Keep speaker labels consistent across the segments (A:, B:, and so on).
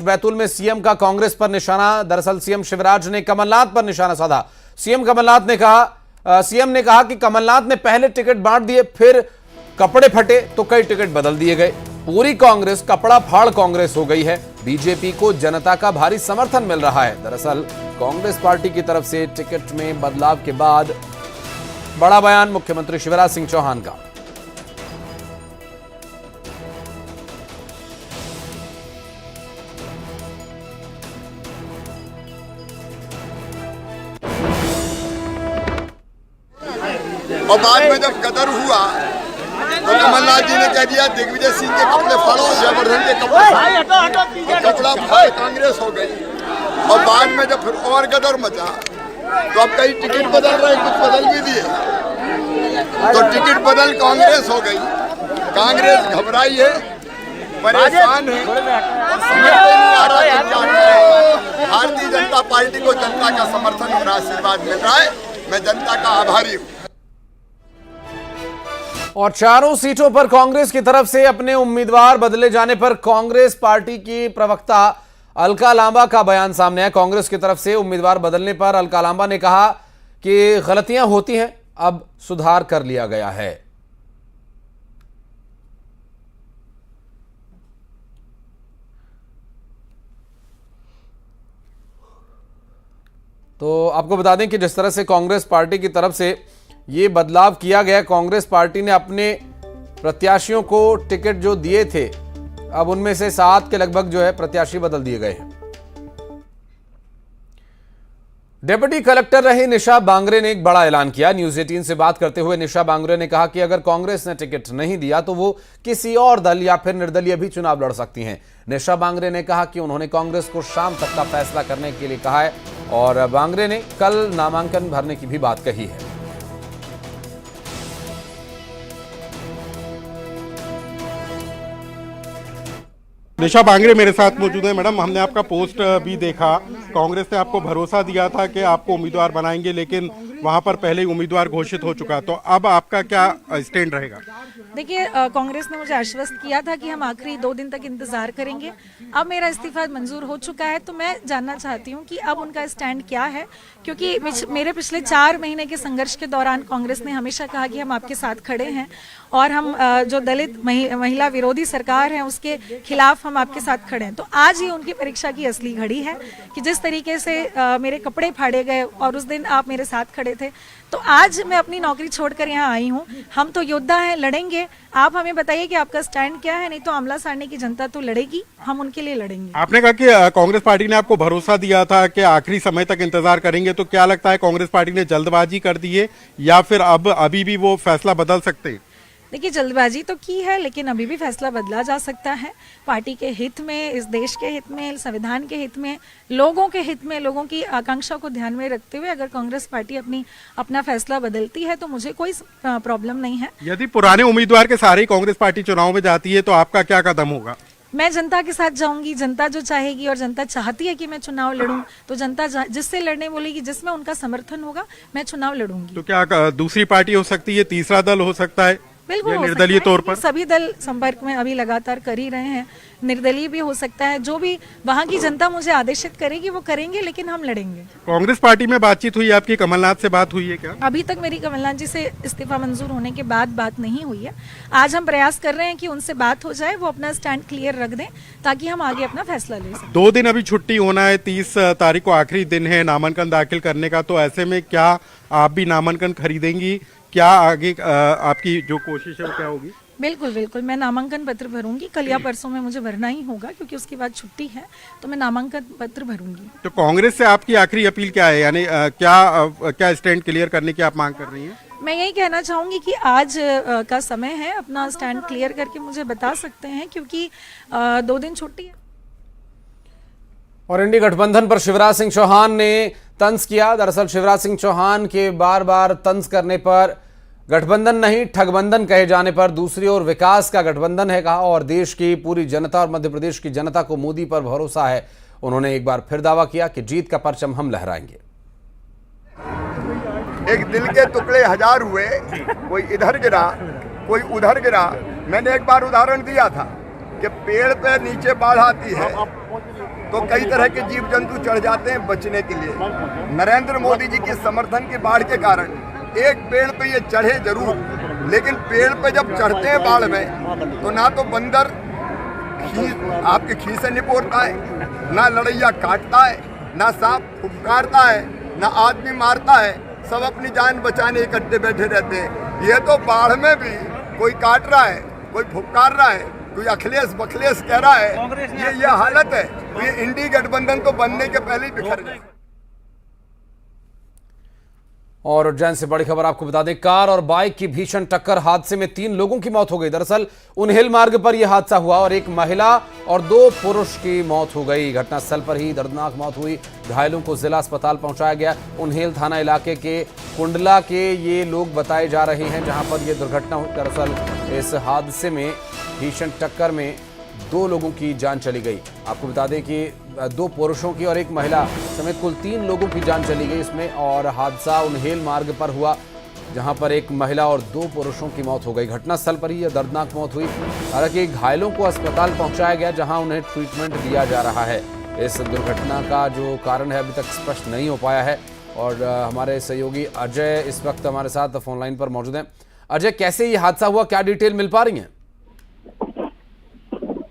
A: बैतूल में सीएम का कांग्रेस पर निशाना। दरअसल सीएम शिवराज ने कमलनाथ पर निशाना साधा। सीएम ने कहा कि कमलनाथ ने पहले टिकट बांट दिए, फिर कपड़े फटे तो कई टिकट बदल दिए गए। पूरी कांग्रेस कपड़ा फाड़ कांग्रेस हो गई है। बीजेपी को जनता का भारी समर्थन मिल रहा है। दरअसल कांग्रेस पार्टी की तरफ से टिकट में बदलाव के बाद बड़ा बयान मुख्यमंत्री शिवराज सिंह चौहान का।
B: और बाद में जब गदर हुआ तो कमलनाथ जी ने कह दिया दिग्विजय सिंह के कपड़े फाड़ो, जयवर्धन के कपड़े कपड़ा फाड़ कांग्रेस हो गई। और बाद में जब फिर और गदर मचा तो अब कई टिकट बदल रहे, कुछ बदल भी दिए, तो टिकट बदल कांग्रेस हो गई। कांग्रेस घबराई है, परेशान है, समझ में नहीं आ रहा है क्या करें। भारतीय जनता पार्टी को जनता का समर्थन और आशीर्वाद मिल रहा है। मैं जनता का आभारी हूँ।
A: और चारों सीटों पर कांग्रेस की तरफ से अपने उम्मीदवार बदले जाने पर कांग्रेस पार्टी की प्रवक्ता अलका लांबा का बयान सामने है। कांग्रेस की तरफ से उम्मीदवार बदलने पर अलका लांबा ने कहा कि गलतियां होती हैं, अब सुधार कर लिया गया है। तो आपको बता दें कि जिस तरह से कांग्रेस पार्टी की तरफ से ये बदलाव किया गया, कांग्रेस पार्टी ने अपने प्रत्याशियों को टिकट जो दिए थे, अब उनमें से 7 के लगभग जो है प्रत्याशी बदल दिए गए हैं। डिप्टी कलेक्टर रही निशा बांगरे ने एक बड़ा ऐलान किया। न्यूज 18 से बात करते हुए निशा बांगरे ने कहा कि अगर कांग्रेस ने टिकट नहीं दिया तो वो किसी और दल या फिर निर्दलीय भी चुनाव लड़ सकती हैं। निशा बांगरे ने कहा कि उन्होंने कांग्रेस को शाम तक का फैसला करने के लिए कहा है और बांगरे ने कल नामांकन भरने की भी बात कही है।
C: निशा बांगरे मेरे साथ मौजूद है। मैडम, हमने आपका पोस्ट भी देखा, कांग्रेस ने आपको भरोसा दिया था कि आपको उम्मीदवार बनाएंगे, लेकिन वहां पर पहले ही उम्मीदवार घोषित हो चुका, तो अब आपका क्या स्टैंड रहेगा?
D: देखिए, कांग्रेस ने मुझे आश्वस्त किया था कि हम आखिरी 2 दिन तक इंतजार करेंगे। अब मेरा इस्तीफा मंजूर हो चुका है, तो मैं जानना चाहती हूं कि अब उनका स्टैंड क्या है, क्योंकि मेरे पिछले 4 महीने के संघर्ष के दौरान कांग्रेस ने हमेशा कहा कि हम आपके साथ खड़े हैं और हम जो दलित महिला विरोधी सरकार है उसके खिलाफ हम आपके साथ खड़े हैं। तो आज ही उनकी परीक्षा की असली घड़ी है कि जिस तरीके से मेरे कपड़े फाड़े गए और उस दिन आप मेरे साथ खड़े थे, तो आज मैं अपनी नौकरी छोड़कर यहाँ आई हूँ। हम तो योद्धा हैं, लड़ेंगे। आप हमें बताइए कि आपका स्टैंड क्या है, नहीं तो आमला सारणी की जनता तो लड़ेगी, हम उनके लिए लड़ेंगे।
C: आपने कहा कि कांग्रेस पार्टी ने आपको भरोसा दिया था कि आखिरी समय तक इंतजार करेंगे, तो क्या लगता है कांग्रेस पार्टी ने जल्दबाजी कर दी है या फिर अब अभी भी वो फैसला बदल सकते हैं?
D: देखिए, जल्दबाजी तो की है, लेकिन अभी भी फैसला बदला जा सकता है। पार्टी के हित में, इस देश के हित में, संविधान के हित में, लोगों के हित में, लोगों की आकांक्षा को ध्यान में रखते हुए अगर कांग्रेस पार्टी अपना फैसला बदलती है तो मुझे कोई प्रॉब्लम नहीं है।
C: यदि पुराने उम्मीदवार के सारे कांग्रेस पार्टी चुनाव में जाती है तो आपका क्या कदम होगा?
D: मैं जनता के साथ जाऊंगी। जनता जो चाहेगी और जनता चाहती है कि मैं चुनाव लड़ूं, तो जनता जिससे लड़ने बोलेगी, जिसमें उनका समर्थन होगा, मैं चुनाव लड़ूंगी।
C: तो क्या दूसरी पार्टी हो सकती है, तीसरा दल हो सकता है?
D: बिल्कुल
C: निर्दलीय तौर पर
D: सभी दल संपर्क में अभी लगातार कर ही रहे हैं। निर्दलीय भी हो सकता है, जो भी वहां की जनता मुझे आदेशित करेगी वो करेंगे, लेकिन हम लड़ेंगे।
C: कांग्रेस पार्टी में बातचीत हुई आपकी? कमलनाथ से बात हुई है क्या?
D: अभी तक मेरी कमलनाथ जी से इस्तीफा मंजूर होने के बाद बात नहीं हुई है। आज हम प्रयास कर रहे हैं कि उनसे बात हो जाए, वो अपना स्टैंड क्लियर रख दें ताकि हम आगे अपना फैसला ले सकें।
C: 2 दिन अभी छुट्टी होना है, 30 तारीख को आखिरी दिन है नामांकन दाखिल करने का, तो ऐसे में क्या आप भी नामांकन खरीदेंगी? क्या आगे आपकी जो कोशिश है वो क्या होगी?
D: बिल्कुल बिल्कुल, मैं नामांकन पत्र भरूंगी। कल या परसों में मुझे भरना ही होगा क्योंकि उसके बाद छुट्टी है, तो मैं नामांकन पत्र भरूंगी।
C: तो कांग्रेस से आपकी आखिरी अपील क्या है, यानी क्या स्टैंड क्लियर करने की आप मांग कर रही हैं?
D: मैं यही कहना चाहूंगी कि आज का समय है, अपना स्टैंड क्लियर करके मुझे बता सकते हैं, क्योंकि 2 दिन छुट्टी है।
A: और इंडी गठबंधन पर शिवराज सिंह चौहान ने तंज किया। दरअसल शिवराज सिंह चौहान के बार बार तंज करने पर, गठबंधन नहीं ठगबंधन कहे जाने पर दूसरी ओर विकास का गठबंधन है कहा और देश की पूरी जनता और मध्य प्रदेश की जनता को मोदी पर भरोसा है। उन्होंने एक बार फिर दावा किया कि जीत का परचम हम लहराएंगे।
B: एक दिल के टुकड़े 1000 हुए, कोई इधर गिरा कोई उधर गिरा। मैंने एक बार उदाहरण दिया था कि पेड़ पे नीचे बाढ़ आती है तो कई तरह के जीव जंतु चढ़ जाते हैं बचने के लिए। नरेंद्र मोदी जी के समर्थन की बाढ़ के कारण एक पेड़ पे ये चढ़े जरूर, लेकिन पेड़ पे जब चढ़ते हैं बाढ़ में तो ना तो बंदर आपके खीसे निपोरता है, ना लड़ैया काटता है, ना सांप फुफकारता है, ना आदमी मारता है, सब अपनी जान बचाने इकट्ठे बैठे रहते हैं। ये तो बाढ़ में भी कोई काट रहा है, कोई फुफकार रहा है, कोई अखिलेश बखलेश कह रहा है। ये हालत है। तो ये इंडी गठबंधन तो बनने के पहले ही बिखर गए।
A: और उज्जैन से बड़ी खबर आपको बता दें, कार और बाइक की भीषण टक्कर हादसे में 3 लोगों की मौत हो गई। दरअसल उन्हेल मार्ग पर यह हादसा हुआ और एक महिला और 2 पुरुष की मौत हो गई। घटनास्थल पर ही दर्दनाक मौत हुई। घायलों को जिला अस्पताल पहुंचाया गया। उन्हेल थाना इलाके के कुंडला के ये लोग बताए जा रहे हैं जहां पर यह दुर्घटना हुई। दरअसल इस हादसे में भीषण टक्कर में 2 लोगों की जान चली गई। आपको बता दें कि 2 पुरुषों की और एक महिला समेत कुल 3 लोगों की जान चली गई इसमें। और हादसा उन्हेल मार्ग पर हुआ जहां पर एक महिला और 2 पुरुषों की मौत हो गई। घटनास्थल पर ही यह दर्दनाक मौत हुई। हालांकि घायलों को अस्पताल पहुंचाया गया जहां उन्हें ट्रीटमेंट दिया जा रहा है। इस दुर्घटना का जो कारण है अभी तक स्पष्ट नहीं हो पाया है। और हमारे सहयोगी अजय इस वक्त हमारे साथ फोन लाइन पर मौजूद हैं। अजय, कैसे ये हादसा हुआ, क्या डिटेल मिल पा रही है?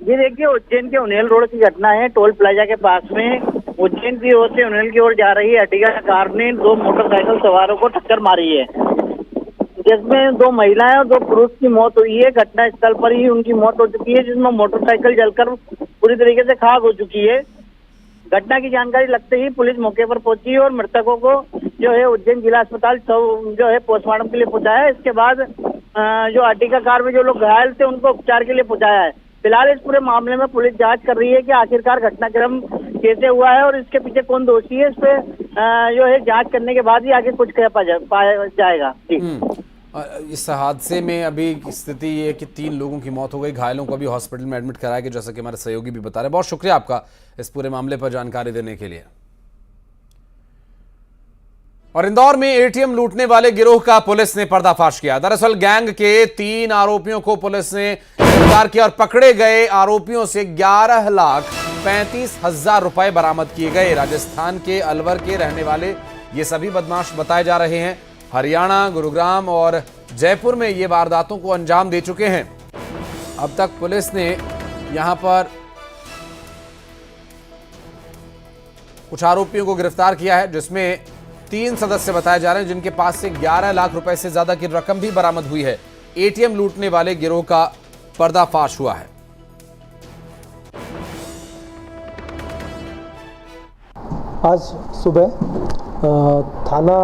E: ये देखिए, उज्जैन के उन्हेल रोड की घटना है। टोल प्लाजा के पास में उज्जैन की ओर से उन्हेल की ओर जा रही अर्टिगा कार ने 2 मोटरसाइकिल सवारों को टक्कर मारी है, जिसमें 2 महिलाएं और 2 पुरुष की मौत हुई है। घटना स्थल पर ही उनकी मौत हो चुकी है, जिसमें मोटरसाइकिल जलकर पूरी तरीके से खाक हो चुकी है। घटना की जानकारी लगते ही पुलिस मौके पर पहुंची और मृतकों को जो है उज्जैन जिला अस्पताल जो है पोस्टमार्टम के लिए पहुंचाया है। इसके बाद जो अर्टिगा कार में जो लोग घायल थे उनको उपचार के लिए पहुंचाया है। फिलहाल इस पूरे मामले में पुलिस जांच कर रही है कि आखिरकार घटनाक्रम कैसे हुआ है और इसके पीछे कौन दोषी है। इस पे जो है जांच करने के बाद ही आगे कुछ कह पाया जाएगा।
A: इस हादसे में अभी स्थिति ये है कि 3 लोगों की मौत हो गई। घायलों को अभी हॉस्पिटल में एडमिट कराया गया, जैसा कि हमारे सहयोगी भी बता रहे हैं। बहुत शुक्रिया आपका इस पूरे मामले पर जानकारी देने के लिए। और इंदौर में एटीएम लूटने वाले गिरोह का पुलिस ने पर्दाफाश किया। दरअसल गैंग के 3 आरोपियों को पुलिस ने गिरफ्तार किया और पकड़े गए आरोपियों से 11,35,000 रुपए बरामद किए गए। राजस्थान के अलवर के रहने वाले ये सभी बदमाश बताए जा रहे हैं। हरियाणा, गुरुग्राम और जयपुर में ये वारदातों को अंजाम दे चुके हैं। अब तक पुलिस ने यहां पर कुछ आरोपियों को गिरफ्तार किया है, जिसमें 3 सदस्य बताए जा रहे हैं जिनके पास से 11 लाख रुपए से ज्यादा की रकम भी बरामद हुई है। एटीएम लूटने वाले गिरोह का पर्दाफाश हुआ है।
F: आज सुबह थाना